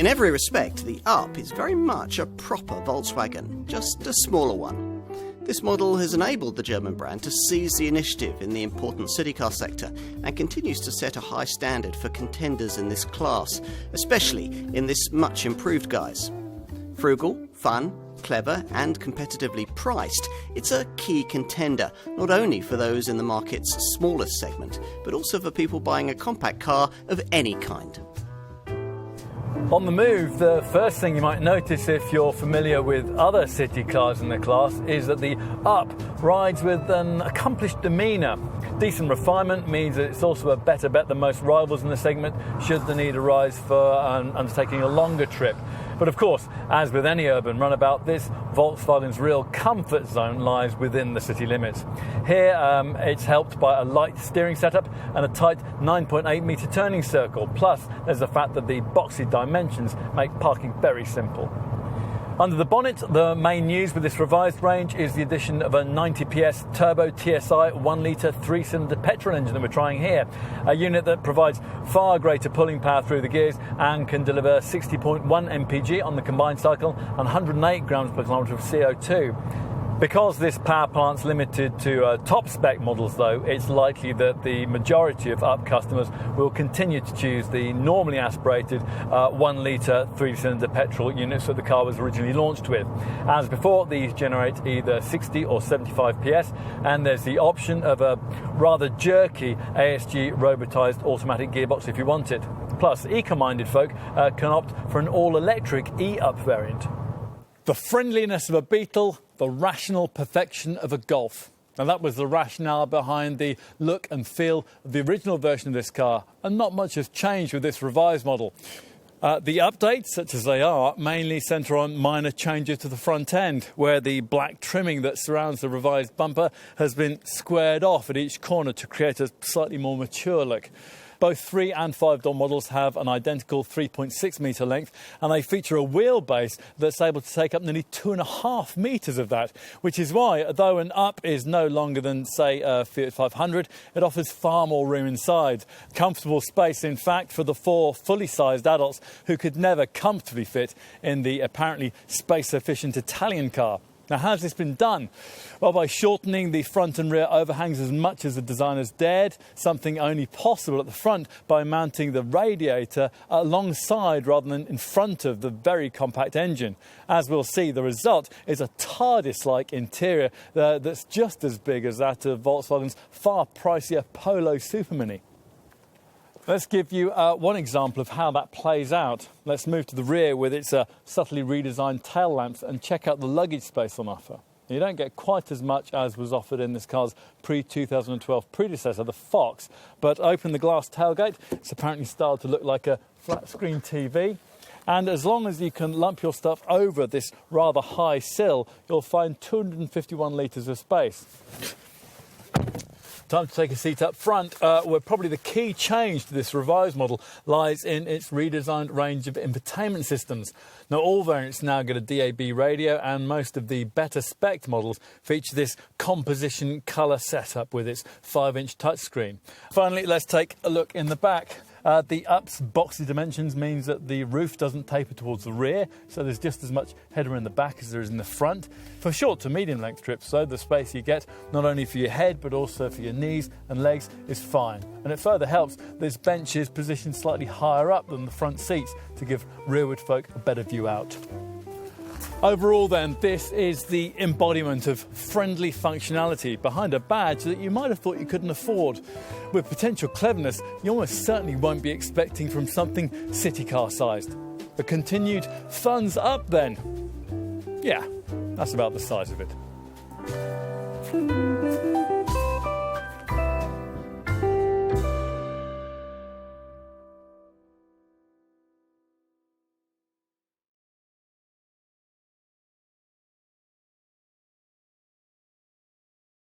In every respect, the Up is very much a proper Volkswagen, just a smaller one. This model has enabled the German brand to seize the initiative in the important city car sector and continues to set a high standard for contenders in this class, especially in this much improved guise. Frugal, fun, clever and competitively priced, it's a key contender, not only for those in the market's smallest segment, but also for people buying a compact car of any kind. On the move, the first thing you might notice if you're familiar with other city cars in the class is that the Up rides with an accomplished demeanour. Decent refinement means that it's also a better bet than most rivals in the segment should the need arise for undertaking a longer trip. But of course, as with any urban runabout, this Volkswagen's real comfort zone lies within the city limits. Here, it's helped by a light steering setup and a tight 9.8 metre turning circle. Plus, there's the fact that the boxy dimensions make parking very simple. Under the bonnet, the main news with this revised range is the addition of a 90 PS turbo TSI 1-litre 3-cylinder petrol engine that we're trying here. A unit that provides far greater pulling power through the gears and can deliver 60.1 mpg on the combined cycle and 108 grams per kilometre of CO2. Because this power plant's limited to top spec models though, it's likely that the majority of Up customers will continue to choose the normally aspirated 1-litre 3-cylinder petrol units that the car was originally launched with. As before, these generate either 60 or 75 PS, and there's the option of a rather jerky ASG robotised automatic gearbox if you want it. Plus, eco-minded folk can opt for an all-electric E-Up variant. The friendliness of a Beetle, the rational perfection of a Golf. Now that was the rationale behind the look and feel of the original version of this car, and not much has changed with this revised model. The updates, such as they are, mainly centre on minor changes to the front end, where the black trimming that surrounds the revised bumper has been squared off at each corner to create a slightly more mature look. Both 3 and 5-door models have an identical 3.6 metre length, and they feature a wheelbase that's able to take up nearly 2.5 metres of that, which is why, though an Up is no longer than, say, a Fiat 500, it offers far more room inside. Comfortable space, in fact, for the 4 fully sized adults who could never comfortably fit in the apparently space-efficient Italian car. Now, how's this been done? Well, by shortening the front and rear overhangs as much as the designers dared, something only possible at the front by mounting the radiator alongside rather than in front of the very compact engine. As we'll see, the result is a TARDIS-like interior that's just as big as that of Volkswagen's far pricier Polo Super Mini. Let's give you one example of how that plays out. Let's move to the rear with its subtly redesigned tail lamps and check out the luggage space on offer. You don't get quite as much as was offered in this car's pre-2012 predecessor, the Fox, but open the glass tailgate, it's apparently styled to look like a flat-screen TV. And as long as you can lump your stuff over this rather high sill, you'll find 251 litres of space. Time to take a seat up front, where probably the key change to this revised model lies in its redesigned range of infotainment systems. Now, all variants now get a DAB radio, and most of the better spec models feature this composition colour setup with its 5-inch touchscreen. Finally, let's take a look in the back. The Up's boxy dimensions means that the roof doesn't taper towards the rear, so there's just as much headroom in the back as there is in the front. For short to medium length trips, so the space you get, not only for your head but also for your knees and legs, is fine. And it further helps this bench is positioned slightly higher up than the front seats to give rearward folk a better view out. Overall then, this is the embodiment of friendly functionality behind a badge that you might have thought you couldn't afford. With potential cleverness you almost certainly won't be expecting from something city car sized. A continued thumbs up then. Yeah, that's about the size of it.